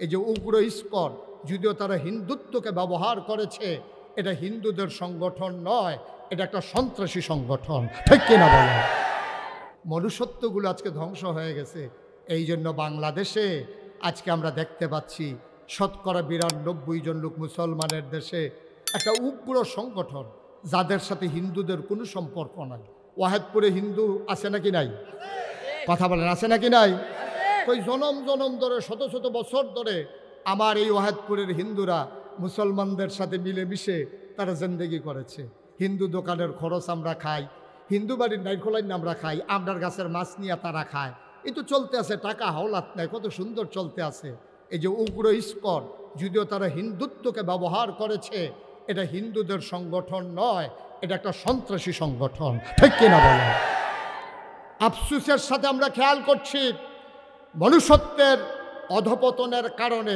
এই যে উগ্র ইস্কন, যদিও তারা হিন্দুত্বকে ব্যবহার করেছে, এটা হিন্দুদের সংগঠন নয়, এটা একটা সন্ত্রাসী সংগঠন। ঠিক কিনা বলে? মনুষ্যত্বগুলো আজকে ধ্বংস হয়ে গেছে। এই জন্য বাংলাদেশে আজকে আমরা দেখতে পাচ্ছি ৯২% জন লোক মুসলমানের দেশে একটা উগ্র সংগঠন, যাদের সাথে হিন্দুদের কোনো সম্পর্ক নাই। ওয়াহেদপুরে হিন্দু আছে নাকি নাই? কথা বলেন, আছে নাকি নাই? ওই জনম জনম ধরে, শত শত বছর ধরে আমার এই ওয়াহেদপুরের হিন্দুরা মুসলমানদের সাথে মিলেমিশে তারা জিন্দেগি করেছে। হিন্দু দোকানের খরচ আমরা খাই, হিন্দু বাড়ির নাইখোলাইন আমরা খাই, আমরার গাছের মাছ নিয়ে তারা খায়। এই তো চলতে আছে, টাকা হাওলাত নেয়, কত সুন্দর চলতে আছে। এই যে উগ্র ইস্কন, যদিও তারা হিন্দুত্বকে ব্যবহার করেছে, এটা হিন্দুদের সংগঠন নয়, এটা একটা সন্ত্রাসী সংগঠন। ঠিক কিনা বলে? আফসোসের সাথে আমরা খেয়াল করছি, মনুষ্যত্বের অধপতনের কারণে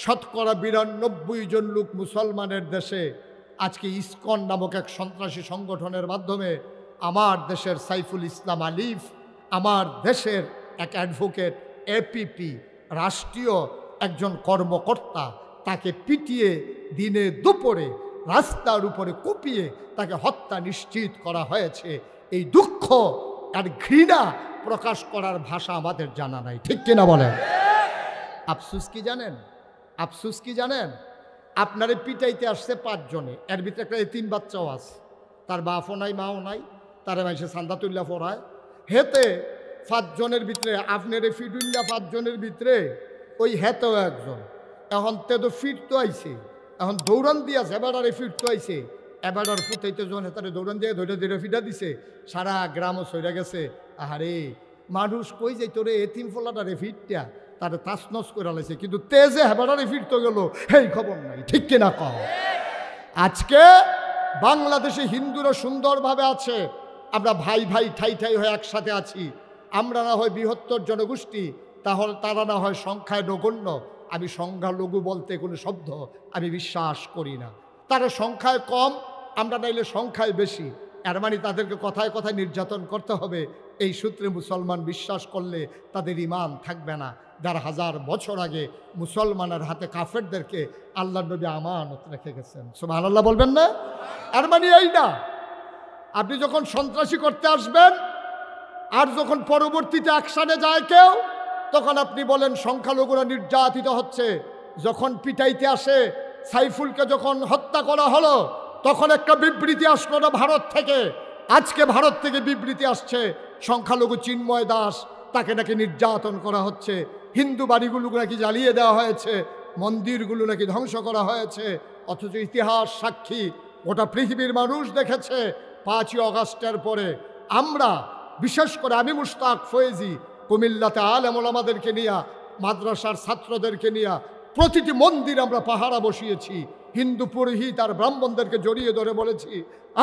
৯২% জন লোক মুসলমানের দেশে আজকে ইসকন নামক এক সন্ত্রাসী সংগঠনের মাধ্যমে আমার দেশের সাইফুল ইসলাম আলিফ, আমার দেশের এক অ্যাডভোকেট, এপিপি রাষ্ট্রীয় একজন কর্মকর্তা, তাকে পিটিয়ে দিনে দুপুরে রাস্তার উপরে কুপিয়ে তাকে হত্যা নিশ্চিত করা হয়েছে। এই দুঃখ আর ঘৃণা প্রকাশ করার ভাষা আমাদের জানা নাই। ঠিক কিনা বলেন? আফসোস কি জানেন? আফসোস কি জানেন? আপনারে পিটাইতে আসছে ৫ জনে, এর ভিতরে একটা এতিম বাচ্চাও আছে, তার বাপও নাই মাও নাই, তারা মাইসে চান্দা তুল্লা পড়ায়। হেতে ৫ জনের ভিতরে আপনারে ফিটুল্লা ৫ জনের ভিতরে ওই হেতেও একজন। এখন তে তো ফিরতো আইছে, এখন দৌড়ান দিয়াছে, এবারে ফিরতো আইছে, এবারের ফুটাইতে জন হেতারে দৌড়ান দিয়ে ধরে ধরে ফিটা দিছে। সারা গ্রামও সইরা গেছে। আহারে মানুষ কই যাই তোরে এতিম ফোলাটারে ফিরটা তারে তাসনস করে লাইছে, কিন্তু তেজে হেবারে ফিরতে গেল এই খবর নাই। ঠিক কিনা কও? আজকে বাংলাদেশে হিন্দুরা সুন্দরভাবে আছে, আমরা ভাই ভাই ঠাই ঠাই হয়ে একসাথে আছি। আমরা না হয় বৃহত্তর জনগোষ্ঠী, তাহলে তারা না হয় সংখ্যায় নগণ্য। আমি সংখ্যালঘু বলতে কোনো শব্দ আমি বিশ্বাস করি না। তারা সংখ্যায় কম, আমরা নাইলে সংখ্যায় বেশি, এর মানে তাদেরকে কথায় কথায় নির্যাতন করতে হবে। এই সূত্রে মুসলমান বিশ্বাস করলে তাদের ঈমান থাকবে না। ১,৫০০ বছর আগে মুসলমানের হাতে কাফেরদেরকে আল্লাহর নবী আমানত রেখে গেছেন। সুবহানাল্লাহ বলবেন না? এর মানে এই না আপনি যখন সন্ত্রাসী করতে আসবেন আর যখন পরবর্তীতে অ্যাকশনে যায় কেউ, তখন আপনি বলেন সংখ্যালঘুরা নির্যাতিত হচ্ছে। যখন পিটাইতে আসে, সাইফুলকে যখন হত্যা করা হলো, তখন একটা বিবৃতি আসলো না ভারত থেকে। আজকে ভারত থেকে বিবৃতি আসছে সংখ্যালঘু চিন্ময় দাস, তাকে নাকি নির্যাতন করা হচ্ছে, হিন্দু বাড়িগুলো নাকি জ্বালিয়ে দেওয়া হয়েছে, মন্দিরগুলো নাকি ধ্বংস করা হয়েছে। অথচ ইতিহাস সাক্ষী, গোটা পৃথিবীর মানুষ দেখেছে ৫ই অগাস্টের পরে আমরা, বিশেষ করে আমি মুশতাক ফয়েজি, কুমিল্লাতে আলেম ওলামাদেরকে নিয়ে, মাদ্রাসার ছাত্রদেরকে নিয়ে প্রতিটি মন্দির আমরা পাহারা বসিয়েছি। হিন্দু পুরোহিত আর ব্রাহ্মণদেরকে জড়িয়ে ধরে বলেছি,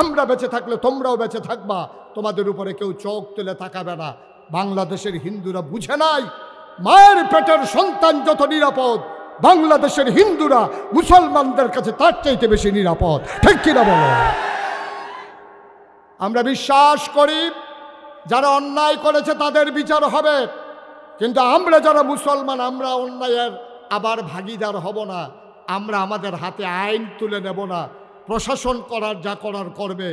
আমরা বেঁচে থাকলে তোমরাও বেঁচে থাকবা, তোমাদের উপরে কেউ চোখ তুলে তাকাবে না। বাংলাদেশের হিন্দুরা বুঝে নাই মায়ের পেটের সন্তান যত নিরাপদ, বাংলাদেশের হিন্দুরা মুসলমানদের কাছে তার চাইতে বেশি নিরাপদ। ঠিক কিনা বলো? আমরা বিশ্বাস করি যারা অন্যায় করেছে তাদের বিচার হবে, কিন্তু আমরা যারা মুসলমান, আমরা অন্যায়ের আবার ভাগিদার হব না। আমরা আমাদের হাতে আইন তুলে নেব না। প্রশাসন করার যা করার করবে,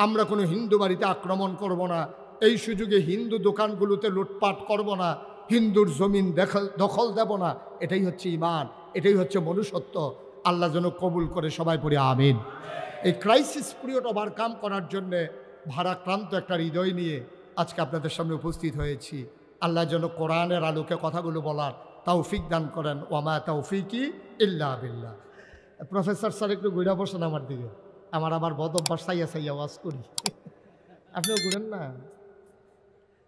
আমরা কোনো হিন্দু বাড়িতে আক্রমণ করব না। এই সুযোগে হিন্দু দোকানগুলোতে লুটপাট করব না, হিন্দুর জমিন দখল দেব না। এটাই হচ্ছে ঈমান, এটাই হচ্ছে মনুষ্যত্ব। আল্লাহ যেন কবুল করে, সবাই পড়ে আমিন। এই ক্রাইসিস পিরিয়ড ওভারকাম করার জন্যে ভারাক্রান্ত একটা হৃদয় নিয়ে আজকে আপনাদের সামনে উপস্থিত হয়েছি। আল্লাহ যেন কোরআনের আলোকে কথাগুলো বলার তৌফিক দান করেন। ওয়ামা তৌফিকি ইল্লা বিল্লাহ। প্রফেসর স্যার একটু ঘুরে বসেন আমার দিকে, আমার আবার বদ অভ্যাস সাইয়া সাইয়া ওয়াজ করি। আপনিও ঘুরেন না?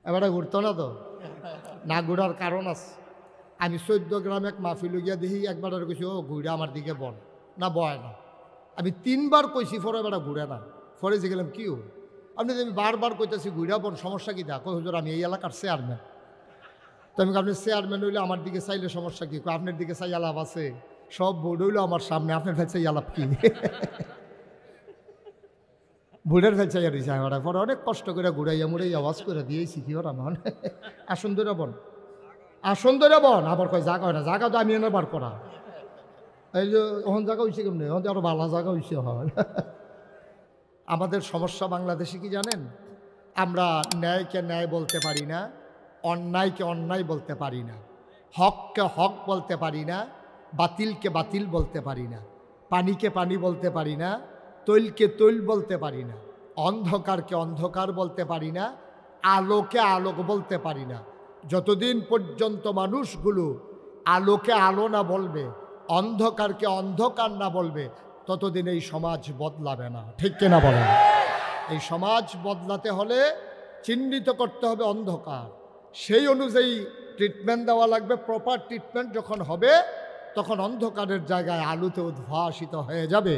এবারে ঘুরতো না তো, না ঘুরার কারণ আছে। আমি 14 গ্রাম এক মাহফিল গিয়া দেখি, একবার কইছি ও ঘুরে আমার দিকে বল না, বয় না। আমি 3 বার কইছি, পরে এবার ঘুরে না। পরে যে গেলাম কি আপনি আমি বারবার কইতেছি ঘুরা বোন, সমস্যা কি? দেখো হুজুর আমি এই এলাকার চেয়ারম্যান। তো আমি আপনি চেয়ারম্যান হইলে আমার দিকে চাইলে সমস্যা কি? আপনার দিকে চাই আলাপ আছে, সব বোর্ড হইলো আমার সামনে, আপনার কাছে চাই আলাপ কি? বোর্ডের কাছে চাই আর পরে অনেক কষ্ট করে ঘুরাইয়া মুড়াই আওয়াজ করে দিয়েছি কি ওরা মান। আসুন ধরে বোন, আসন ধরে বন, আবার কয় জাগা হয় না, জাগা তো আমি এনে বার করা। এই যে ওখান জায়গা হয়েছে কেমনি, ওখান আরো ভালো জায়গা হয়েছে হয়। আমাদের সমস্যা বাংলাদেশে কি জানেন? আমরা ন্যায়কে ন্যায় বলতে পারি না, অন্যায়কে অন্যায় বলতে পারি না, হককে হক বলতে পারি না, বাতিলকে বাতিল বলতে পারি না, পানিকে পানি বলতে পারি না, তৈলকে তৈল বলতে পারি না, অন্ধকারকে অন্ধকার বলতে পারি না, আলোকে আলোক বলতে পারি না। যতদিন পর্যন্ত মানুষগুলো আলোকে আলো না বলবে, অন্ধকারকে অন্ধকার না বলবে, ততদিন এই সমাজ বদলাবে না। ঠিক কিনা বলেন? এই সমাজ বদলাতে হলে চিহ্নিত করতে হবে অন্ধকার, সেই অনুযায়ী ট্রিটমেন্ট দেওয়া লাগবে। প্রপার ট্রিটমেন্ট যখন হবে তখন অন্ধকারের জায়গায় আলোতে উদ্ভাসিত হয়ে যাবে।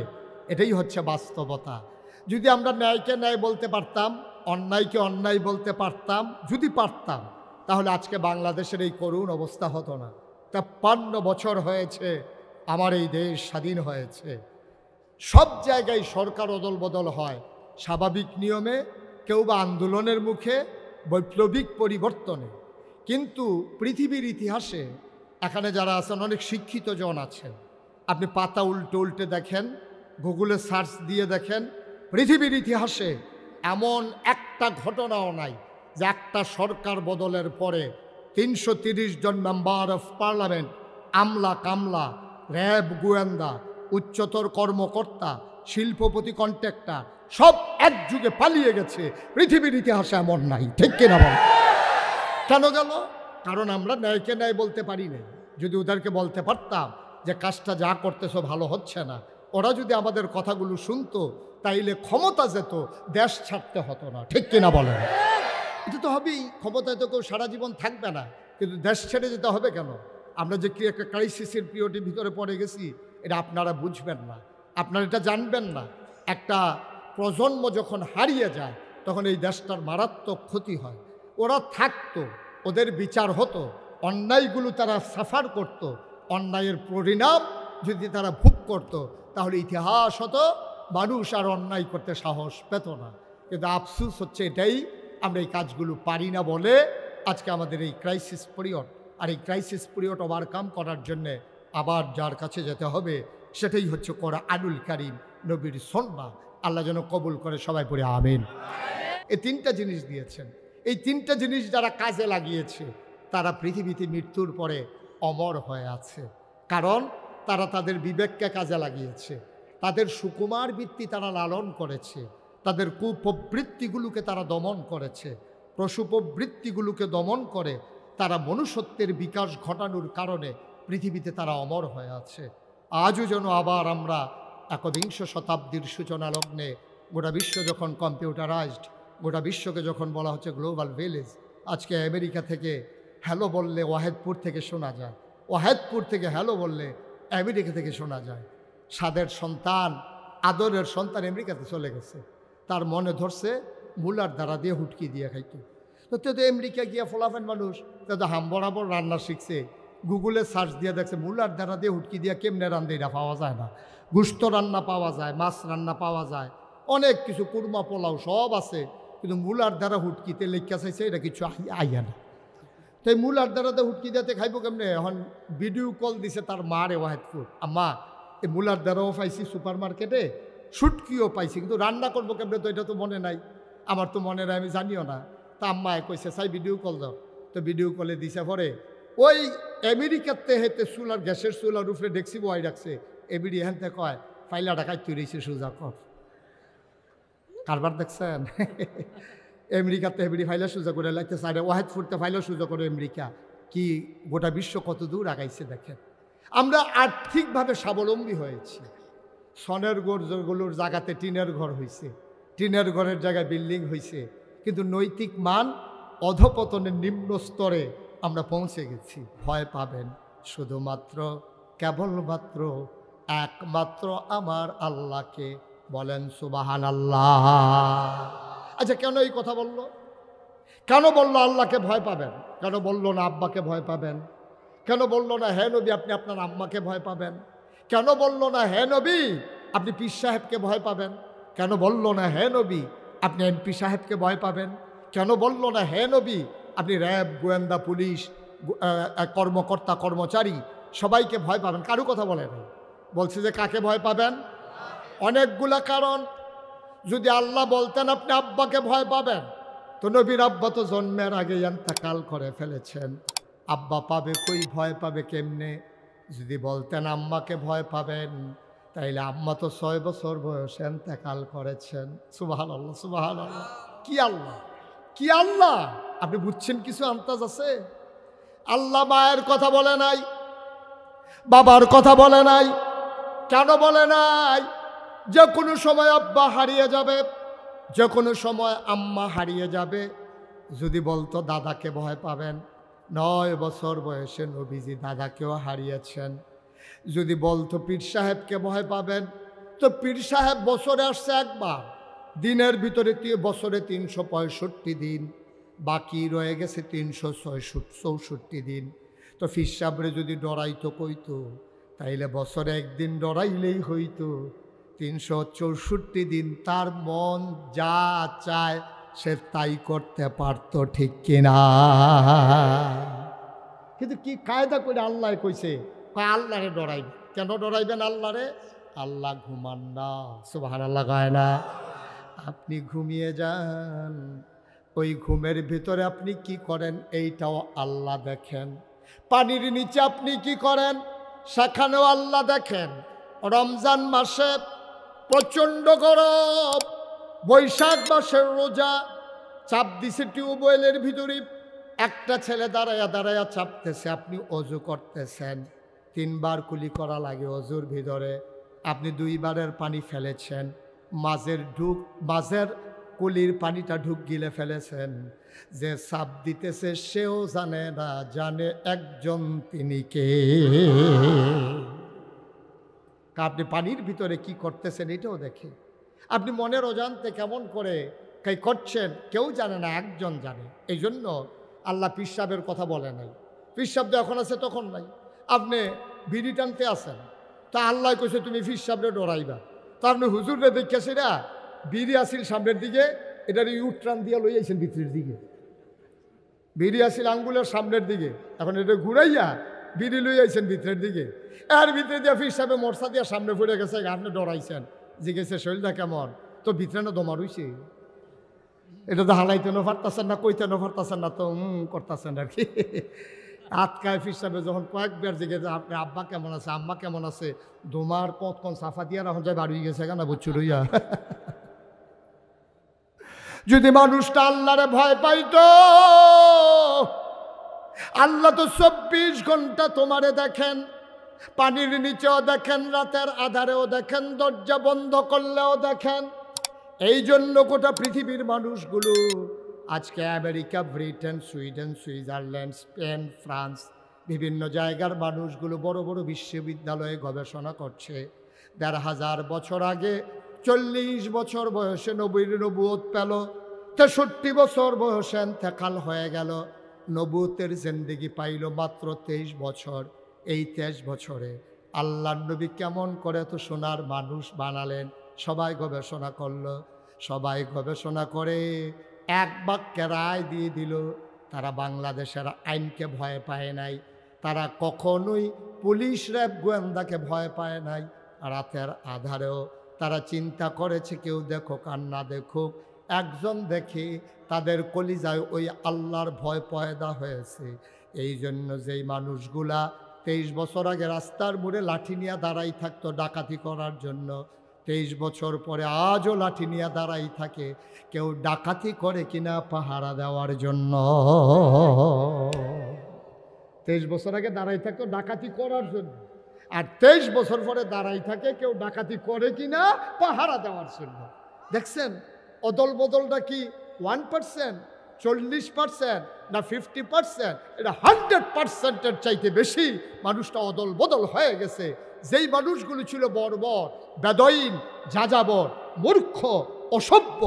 এটাই হচ্ছে বাস্তবতা। যদি আমরা ন্যায়কে ন্যায় বলতে পারতাম, অন্যায়কে অন্যায় বলতে পারতাম, যদি পারতাম, তাহলে আজকে বাংলাদেশের এই করুণ অবস্থা হতো না। 53 বছর হয়েছে আমার এই দেশ স্বাধীন হয়েছে। সব জায়গায় সরকার অদল বদল হয়, স্বাভাবিক নিয়মে, কেউ বা আন্দোলনের মুখে, বৈপ্লবিক পরিবর্তনে। কিন্তু পৃথিবীর ইতিহাসে এখানে যারা আছেন অনেক শিক্ষিত জন আছেন, আপনি পাতা উল্টে উল্টে দেখেন, গুগলে সার্চ দিয়ে দেখেন, পৃথিবীর ইতিহাসে এমন একটা ঘটনাও নাই যে একটা সরকার বদলের পরে 330 জন মেম্বার অফ পার্লামেন্ট, আমলা কামলা, র্যাব গোয়েন্দা, উচ্চতর কর্মকর্তা, শিল্পপতি, কন্ট্রাক্টর সব একযুগে পালিয়ে গেছে। পৃথিবীর ইতিহাসে এমন নাই। ঠিক কিনা বল? কেন গেল? কারণ আমরা ন্যায়কে ন্যায় বলতে পারি না। যদি ওদেরকে বলতে পারতাম যে কাজটা যা করতেছো ভালো হচ্ছে না, ওরা যদি আমাদের কথাগুলো শুনতো, তাইলে ক্ষমতা যেত, দেশ ছাড়তে হতো না। ঠিক কিনা বলেন? এটা তো হবেই, ক্ষমতায় তো কেউ সারা জীবন থাকবে না, কিন্তু দেশ ছেড়ে যেতে হবে কেন? আমরা যে কি একটা ক্রাইসিসের পিরিয়ডের ভিতরে পড়ে গেছি, এটা আপনারা বুঝবেন না, আপনারা এটা জানবেন না। একটা প্রজন্ম যখন হারিয়ে যায় তখন এই দেশটার মারাত্মক ক্ষতি হয়। ওরা থাকতো, ওদের বিচার হতো, অন্যায়গুলো তারা সাফার করত, অন্যায়ের পরিণাম যদি তারা ভোগ করত, তাহলে ইতিহাস হতো, মানুষ আর অন্যায় করতে সাহস পেত না। কিন্তু আফসোস হচ্ছে এটাই, আমরা এই কাজগুলো পারি না বলে আজকে আমাদের এই ক্রাইসিস পিরিয়ড। আর এই ক্রাইসিস পিরিয়ড ওভারকাম করার জন্যে আবার যার কাছে যেতে হবে সেটাই হচ্ছে কোরআনুল কারীম, নবীর সুন্নাহ। আল্লাহ যেন কবুল করে, সবাই পড়ে আমিন। এই তিনটা জিনিস দিয়েছেন, এই তিনটা জিনিস যারা কাজে লাগিয়েছে তারা পৃথিবীতে মৃত্যুর পরে অমর হয়ে আছে। কারণ তারা তাদের বিবেককে কাজে লাগিয়েছে, তাদের সুকুমার বৃত্তি তারা লালন করেছে, তাদের কুপ্রবৃত্তিগুলোকে তারা দমন করেছে, পশুপ্রবৃত্তিগুলোকে দমন করে তারা মনুষ্যত্বের বিকাশ ঘটানোর কারণে পৃথিবীতে তারা অমর হয়ে আছে। আজও যেন আবার আমরা একবিংশ শতাব্দীর সূচনা লগ্নে, গোটা বিশ্ব যখন কম্পিউটারাইজড, গোটা বিশ্বকে যখন বলা হচ্ছে গ্লোবাল ভিলেজ, আজকে আমেরিকা থেকে হ্যালো বললে ওয়াহেদপুর থেকে শোনা যায়, ওয়াহেদপুর থেকে হ্যালো বললে আমেরিকা থেকে শোনা যায়। সাদের সন্তান, আদরের সন্তান আমেরিকাতে চলে গেছে, তার মনে ধরছে মুলার দ্বারা দিয়ে হুটকি দিয়ে খাইতো। তো আমেরিকা গিয়া ফলাফেন মানুষ তো হাম বরাবর রান্না শিখছে, গুগলে সার্চ দিয়ে দেখছে মুলার দ্বারা দিয়ে হুটকি দিয়ে কেমনে রান্ধে এটা পাওয়া যায় না। গুস্ত রান্না পাওয়া যায়, মাছ রান্না পাওয়া যায়, অনেক কিছু, কুরমা পোলাও সব আছে, কিন্তু মুলার দ্বারা হুটকিতে লেখা চাইছে এটা কিছু আইয়া না। তাই মুলার দ্বারাতে হুটকি দিতে খাইব কেমনে? এখন ভিডিও কল দিছে তার মারে ওয়াহেদপুর, আম্মা এই মুলার দ্বারাও পাইছি সুপার মার্কেটে, শুটকিও পাইছি, কিন্তু রান্না করবো কেমনে তো এটা তো মনে নাই, আমার তো মনে নাই, আমি জানিও না। তা আম্মায় কইছে চাই ভিডিও কল দাও, তো ভিডিও কলে দিছে পরে ওই আমেরিকাতে হেতে চুলার গ্যাসের চুলার উপরে ডেকসি বয় রাখছে, এবিডি হেনতে কয় ফাইলা ঢাকায় তৈরিছে সোজা কর। কারবার দেখছেন? আমেরিকাতে হেবিডি ফাইলা সোজা করে লাগতেছে, আর ওয়াহেদপুরতে ফাইলা সোজা করে আমেরিকা। কি গোটা বিশ্ব কত দূর আগাইছে দেখেন। আমরা আর্থিকভাবে স্বাবলম্বী হয়েছি, সনের ঘরগুলোর জায়গাতে টিনের ঘর হয়েছে, টিনের ঘরের জায়গায় বিল্ডিং হয়েছে, কিন্তু নৈতিক মান অধপতনের নিম্ন স্তরে আমরা পৌঁছে গেছি। ভয় পাবেন শুধুমাত্র, কেবলমাত্র, একমাত্র আমার আল্লাহকে, বলেন সুবহানাল্লাহ। আচ্ছা, কেন এই কথা বলল? কেন বলল আল্লাহকে ভয় পাবেন? কেন বলল না আব্বাকে ভয় পাবেন? কেন বলল না হে নবী আপনি আপনার আম্মাকে ভয় পাবেন? কেন বলল না হে নবী আপনি পীর সাহেবকে ভয় পাবেন? কেন বলল না হে নবী আপনি এমপি সাহেবকে ভয় পাবেন? কেন বলল না হে নবী আপনি র্যাব, গোয়েন্দা, পুলিশ, কর্মকর্তা কর্মচারী সবাইকে ভয় পাবেন, কারো কথা বলে নাই, বলছে যে কাকে ভয় পাবেন? অনেকগুলা কারণ। যদি আল্লাহ বলতেন আপনি আব্বাকে ভয় পাবেন, তো নবীর আব্বা তো জন্মের আগে ইন্তেকাল করে ফেলেছেন, আব্বা পাবে কই, ভয় পাবে কেমনে? যদি বলতেন আম্মাকে ভয় পাবেন, তাইলে আম্মা তো 6 বছর বয়সে ইন্তেকাল করেছেন। সুবহানাল্লাহ, সুবহানাল্লাহ। কি আল্লাহ, কি আল্লাহ! আপনি বুঝছেন কিছু আন্তাজ আছে? আল্লাহ মায়ের কথা বলে নাই, বাবার কথা বলে নাই। কেন বলে নাই? যে কোনো সময় আব্বা হারিয়ে যাবে, যে কোনো সময় আম্মা হারিয়ে যাবে। যদি বলতো দাদাকে ভয় পাবেন, 9 বছর বয়সে নবীজি দাদাকেও হারিয়েছেন। যদি বলতো পীর সাহেবকে ভয় পাবেন, তো পীর সাহেব বছরে আসছে একবার, দিনের ভিতরে বছরে 365 দিন, বাকি রয়ে গেছে 364 দিন। তো পীর সাহেবরে যদি ডরাইতো কইতো, তাইলে বছরে একদিন ডরাইলেই হইতো। 364 দিন তার মন যা চায় সে তাই করতে পারতো, ঠিক কিনা? কিন্তু কি কায়দা করে আল্লাহ কইছে, আল্লাহরে ডরাইবে। কেন ডরাইবেন আল্লাহরে? আল্লাহ ঘুমান না, সুবহানাল্লাহ গায় না। আপনি ঘুমিয়ে যান, ওই ঘুমের ভিতরে আপনি কি করেন এইটাও আল্লাহ দেখেন। পানির নিচে আপনি কি করেন সেখানেও আল্লাহ দেখেন। রমজান মাসে প্রচণ্ড গরম, বৈশাখ মাসের রোজা, চাপ দিছে টিউবওয়েলের ভিতরে, একটা ছেলে দাঁড়ায়া দাঁড়ায়া চাপতেছে, আপনি অজু করতেছেন, 3 বার কুলি করা লাগে অজুর ভিতরে, আপনি 2 বারের পানি ফেলেছেন, মাঝের কুলির পানিটা ঢুক গিলে ফেলেছেন। যে চাপ দিতেছে সেও জানে না, জানে একজন, তিনি কে। আপনি পানির ভিতরে কি করতেছেন এটাও দেখে। আপনি মনের অজান্তে কেমন করে কাই করছেন কেউ জানে না, একজন জানে। এই জন্য আল্লাহ পীর সাহেবের কথা বলে নাই। পীর সাহেব যখন আছে তখন নাই। আপনি বিড়ি টানতে আসেন, তা আল্লাহ কইছে তুমি পীর সাহেবরে ডরাইবা, তা আপনি হুজুরে দেখে সেটা বিড়ি আসিল সামনের দিকে, এটার ইউট্রান দিয়ে লই আইছেন ভিতরের দিকে। বিড়ি আসিল আঙ্গুলের সামনের দিকে, এখন এটা ঘুরাইয়া বিড়ি লই আইছেন ভিতরের দিকে। এর ভিতরে দিয়ে পীর সাহেবে মরসা দিয়ে সামনে পড়ে গেছে, আপনি ডরাইছেন, জিজ্ঞেসে শরীরটা কেমন, তো ভিতরে না দমা রইছে। এটা তো হালাইতে নো পারতেছেন না, কইতে নো পারতেছেন না, তো করতেছেন আর কি। আটকায় পীর সাহেবে যখন কয়েকবার জিজ্ঞেস আপনি আব্বা কেমন আছে, আম্মা কেমন আছে, দোমার পথ কোন সাফা দিয়া এখন যায় বাড়ি গেছে কেন বুঝছো রইয়া। যদি মানুষটা আল্লাহরে ভয় পাইতো, আল্লাহ তো 24 ঘন্টা তোমারে দেখেন, পানির নিচেও দেখেন, রাতের আধারেও দেখেন, দরজা বন্ধ করলেও দেখেন। এই জন্য গোটা পৃথিবীর মানুষগুলো আজকে America, Britain, Sweden, Switzerland, Spain, France, বিভিন্ন জায়গার মানুষগুলো বড় বড় বিশ্ববিদ্যালয়ে গবেষণা করছে। 1500 বছর আগে 40 বছর বয়সে নবীর নবুয়ত পেল, 63 বছর বয়সে ইন্তেকাল হয়ে গেল। নবুয়তের জিন্দেগি পাইল মাত্র 23 বছর। এই 23 বছরে আল্লাহর নবী কেমন করে তো সোনার মানুষ বানালেন, সবাই গবেষণা করলো। সবাই গবেষণা করে এক বাক্যে রায় দিয়ে দিল, তারা বাংলাদেশের আইনকে ভয় পায় নাই, তারা কখনোই পুলিশ, র্যাব, গোয়েন্দাকে ভয় পায় নাই। রাতের আধারেও তারা চিন্তা করেছে কেউ দেখুক আর না দেখুক, একজন দেখে তাদের কলিজায় ওই আল্লাহর ভয় পয়দা হয়েছে। এই জন্য যেই মানুষগুলা 23 বছর আগে রাস্তার মোড়ে লাঠি নিয়ে দাঁড়াই থাকতো ডাকাতি করার জন্য, 23 বছর পরে আজও লাঠি নিয়ে দাঁড়াই থাকে। কেউ ডাকাতি করে কিনা পাহারা দেওয়ার জন্য। 23 বছর আগে দাঁড়াই থাকতো ডাকাতি করার জন্য, আর 23 বছর পরে দাঁড়াই থাকে কেউ ডাকাতি করে কিনা পাহারা দেওয়ার জন্য। দেখছেন অদল বদলটা কি 1%, 40% না 50%? এটা 100%-এর চাইতে বেশি মানুষটা অদল বদল হয়ে গেছে। যেই মানুষগুলো ছিল বর্বর, বেদইন, যাযাবর, মূর্খ, অসভ্য,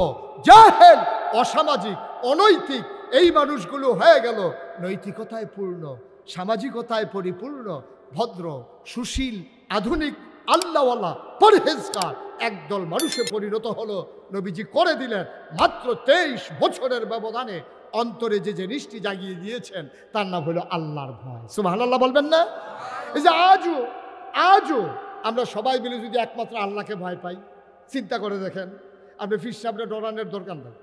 জাহেল, অসামাজিক, অনৈতিক, এই মানুষগুলো হয়ে গেল নৈতিকতায় পূর্ণ, সামাজিকতায় পরিপূর্ণ, ভদ্র, সুশীল, আধুনিক, আল্লাহওয়ালা, পরহেজগার একদল মানুষে পরিণত হলো। নবীজি করে দিলেন মাত্র 23 বছরের ব্যবধানে অন্তরে যে জিনিসটি জাগিয়ে দিয়েছেন তার নাম হলো আল্লাহর ভয়। সুবহানাল্লাহ বলবেন না? এই যে আজও আমরা সবাই মিলে যদি একমাত্র আল্লাহকে ভয় পাই, চিন্তা করে দেখেন, আপনি ফির সাহেবরে ডরানোর দরকার নাই,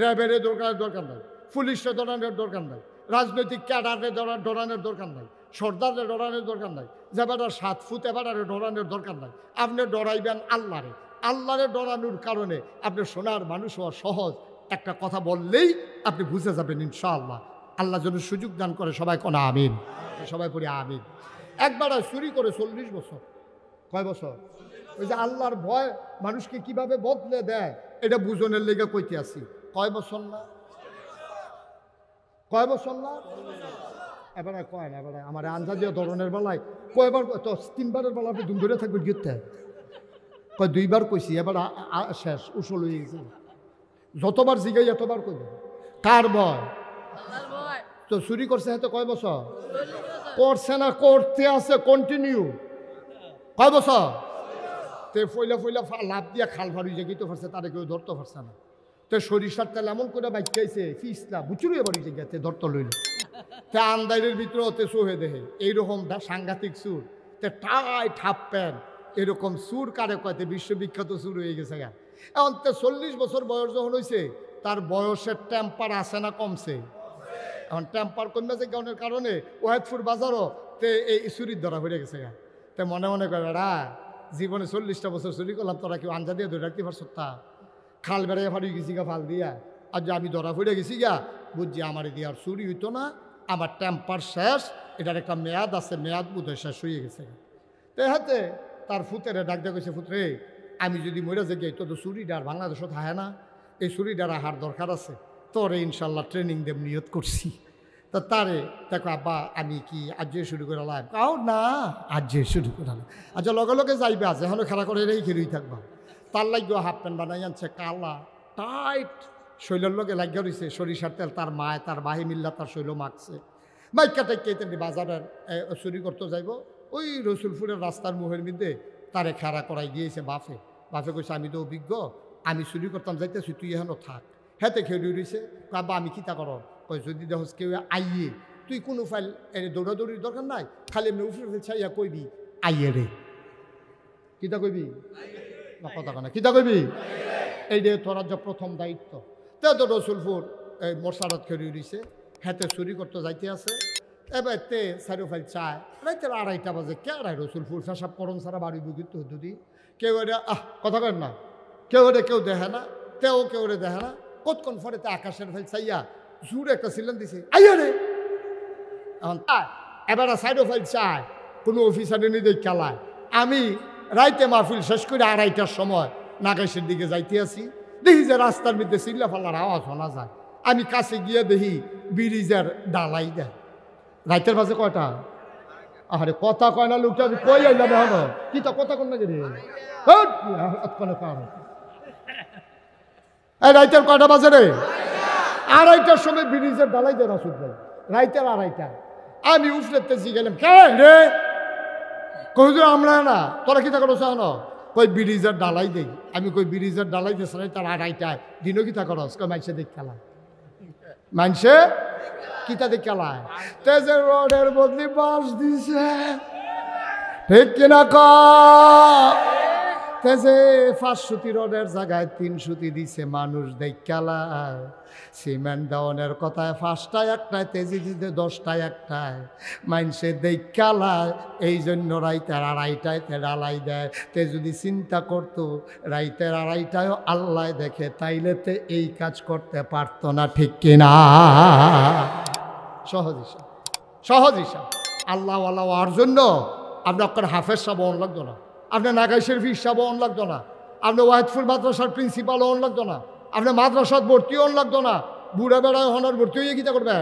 র্যাবের দরকার নাই, পুলিশে ডরানোর দরকার নাই, রাজনৈতিক ক্যাডারে ডরানোর দরকার নাই, সর্দারে ডরানোর দরকার নাই, যেবারে 7 ফুট এবারে ডরানোর দরকার নাই। আপনি ডরাইবেন আল্লাহরে। আল্লাহরে ডরানোর কারণে আপনি সোনার মানুষ হওয়া সহজ। একটা কথা বললেই আপনি বুঝে যাবেন ইনশাআল্লাহ। আল্লাহ যেন সুযোগ দান করে, সবাই কোন আমিন, সবাই পড়ি আমিন। একবার চুরি করে 40 বছর, কয় বছর? ওই যে আল্লাহর ভয় মানুষকে কিভাবে বদলে দেয় এটা বুঝনের লেগে কইতে আসি। কয় বছর না? কয় বছর না? এবারে কয় না, এবারে আমার আঞ্জা ধরনের বেলায় কয়বার তো 3বারের বেলা আপনি দুম ধরে থাকবেন গিয়ে কয় 2বার কইছি, এবার শেষ উসল হয়ে গেছে। যতবার জিগাই এতবার কইবেন কার ভয়? তো চুরি করছে হয়তো কয় বছর করছে না, করতে আছে কন্টিনিউ। কয় বছর? তে ফইলা লাভ দিয়া খাল ফাড়ি জায়গাতে পারছে, তারা কেউ ধরতে পারছে না। তো সরিষার তেল এমন করে বাইকাইছে ফিসলা বুচুরিয়ে বাড়ি জায়গাতে ধরতে লইল। তে আন্দাইরের ভিতরে ওতে সোহে দেহে এইরকম সাংঘাতিক সুর, তে টাই ঠাপ প্যান এরকম সুর কারে কয়তে বিশ্ববিখ্যাত সুর হয়ে গেছে গা। এখন তে 40 বছর বয়স যখন হয়েছে, তার বয়সের টেম্পার আছে না কমছে? এখন টেম্পার কমে যে কারণের কারণে ওয়াহেদপুর বাজারও তে এই চুরির ধরা পড়ে গেছে গা। তে মনে মনে করে বেড়া জীবনে 40টা বছর চুরি করলাম, তোরা কেউ আঞ্জা দিয়ে ধরে রাখতে পারছো? তা খাল বেড়াইয়া ফাড়ি গেছি গা, ফাল দিয়া আর যে আমি ধরা পড়ে গেছি গা, বুঝছি আমার দিয়ে আর চুরি হইতো না, আমার টেম্পার শেষ, এটার একটা মেয়াদ আছে, মেয়াদ বোধহয় শেষ হয়ে গেছে। তো হাতে তার ফুতেরে ডাক দিয়ে গেছে, ফুতরে আমি যদি মরে যাই তো চুরিটার বাংলাদেশত হায় না, এই চুরিটার আহার দরকার আছে, তোরে ইনশাল্লাহ ট্রেনিং দেব নিয়ত করছি। তা তারে দেখো আব্বা আমি কি আজ শুরু করে লাইব? কাও না, আজ শুরু করালাম। আচ্ছা লগে লগে যাইবে, আজ এখনো খেলা করে রেই খেলুই থাকবা। তার লাগিও হাফ প্যান্ট বানাই আনছে কালা টাইট, শৈলের লগে লাগিয়ে রয়েছে সরিষার তেল, তার মায় তার বাহি মিল্লা তার শৈল মাখছে। বাইকা টাইকে তেমনি বাজারের চুরি করতে যাইব, ওই রসুলপুরের রাস্তার মুহের মধ্যে তারে খাড়া করাই দিয়েছে বাফে। বাফে কইছে আমি তো অভিজ্ঞ, আমি চুরি করতাম যাইতেছি, তুই এখনো থাক। হেতে খেলি রয়েছে, আব্বা আমি কিতা কর? কই যদি দেখো কেউ আইয়ে, তুই কোনো ফাইল এনে দৌড়াদৌড়ির দরকার নাই, খালি এমনি উফরে ছাইয়া কইবি আইয়ে রে। কিতা কইবি? না কথা কনা, কিতা কইবি? এইটা তোর যে প্রথম দায়িত্ব। তে তো রসুলপুর এই মশারত খেলি রয়েছে, হেতে চুরি করতে যাইতে আছে। এবার তে চারো ফাইল চায়, রাইতে 2:30 বাজে, কে আড়াই রসুলপুর সব করম সারা বাড়ি বুঝিত যদি কেউ এটা কথা কেন না, কেউ এটা কেউ দেখে না, তেও কেউ রে দেখে না। কতক্ষণ পরে তে আকাশের ফাইল চাইয়া জোর একটা সিলেন দিছে, আইয়া রে। এখন এবার সাইডো ফাইল চায়, কোনো অফিসারে নিয়ে খেলায়। আমি রাইতে মাহফিল শেষ করে 2:30টার সময় নাগাইশের দিকে যাইতে আসি, দেখি যে রাস্তার মধ্যে চিল্লা ফাল্লার আওয়াজ শোনা যায়। আমি কাছে গিয়ে দেখি ব্রিজের ডালাই দেয়। রাইতের বাজে কয়টা? আরে কথা কয় না লোকটা, আমি কই আইলাম এখন কি তা কথা কন না রে? রাইতের কয়টা বাজে রে? 2:30টার সময় ব্রিজের ডালাই দেয় রাসুল ভাই, রাইতের 2:30। আমি উফলেতে গেলাম, কে রে? কই আমরা না, তোরা কি তা করছ না? কই ব্রিজের ডালাই দেই। আমি কই ব্রিজের ডালাই দিস না, তার 2:30টায় দিনও কি তা করস? কই মাইসে দেখ খেলা, মানছে কিতা দেখ খেলায়, তেজের রোডের বদলি বাস দিছে, ঠিক কিনা ক? তেজে 5 সুতি রোডের জায়গায় 3 সুতি দিছে, মানুষ দেখ খেলায়। সিমেন্ট ডাউনের কথায় 5টায় 1টায়, তেজি দিতে 10টায় 1টায়, মাইনসে দেখ খেলায়। এই জন্য রাইতের 2:30টায় তে ডালাই দেয়। তে যদি চিন্তা করতো রাইতের 2:30টায়ও আল্লাহ দেখে, তাইলে তে এই কাজ করতে পারতো না, ঠিক কিনা? সহজ হিসাব, সহজ হিসাব। আল্লাহ আল্লাহ আর জন্য আপনার হাফেজ সাহেব অন লাগতো না, আপনার নাগাই শরীফ সাহেব অন লাগতো না, আপনার ওয়াহেদপুর মাদ্রাসার প্রিন্সিপাল অন লাগতো না, আপনার মাদ্রাসাত ভর্তি অন লাগতো না। বুড়া বেড়ায় হনার ভর্তি হয়ে গীতা করবে।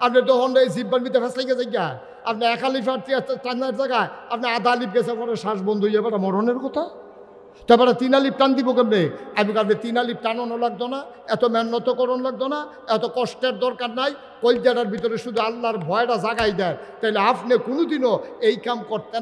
আপনার তো হন্ডা জিব্বার ভিতরে ফেসলাই গেছে গিয়া, আপনি 1 আলিফ আর টান্নার জায়গায় আপনি আধা আলিফ গেছে পরে শ্বাস বন্ধ হয়ে যাবে, মরণের কথা। তারপরে 3 আলিফ টান দিব কেমনে? আমি আপনি 3 আলিফ টানানো লাগতো না, এত মেহনতকরণ লাগতো না, এত কষ্টের দরকার নাই। কলজাটার ভিতরে শুধু আল্লাহর ভয়টা জাগাই দেয়, তাইলে আপনি কোনোদিনও এই কাম করতেন।